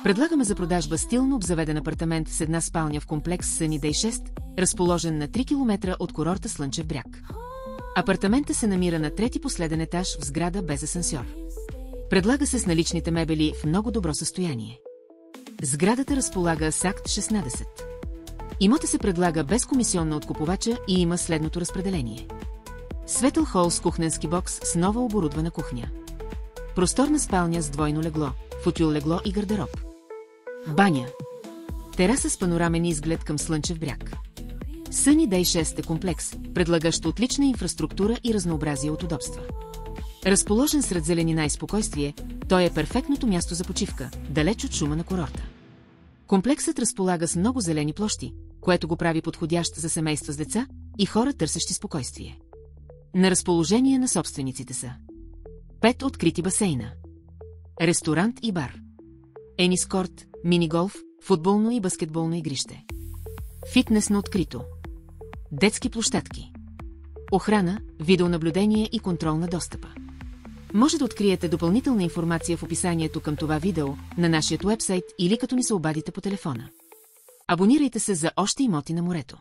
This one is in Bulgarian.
Предлагаме за продажба стилно обзаведен апартамент с една спалня в комплекс Sunny Day 6, разположен на 3 км от курорта Слънчев бряг. Апартаментът се намира на трети последен етаж в сграда без асансьор. Предлага се с наличните мебели в много добро състояние. Сградата разполага с акт 16. Имота се предлага без комисионна от купувача и има следното разпределение. Светъл хол с кухненски бокс с нова оборудвана кухня. Просторна спалня с двойно легло, футюл легло и гардероб. Баня. Тераса с панорамен изглед към Слънчев бряг. Sunny Day 6 е комплекс, предлагащ отлична инфраструктура и разнообразие от удобства. Разположен сред зеленина и спокойствие, той е перфектното място за почивка, далеч от шума на курорта. Комплексът разполага с много зелени площи, което го прави подходящ за семейства с деца и хора, търсещи спокойствие. На разположение на собствениците са 5 открити басейна, ресторант и бар, енискорт, мини-голф, футболно и баскетболно игрище, фитнес на открито, детски площадки, охрана, видеонаблюдение и контрол на достъпа. Може да откриете допълнителна информация в описанието към това видео, на нашия уебсайт или като ни се обадите по телефона. Абонирайте се за още имоти на морето.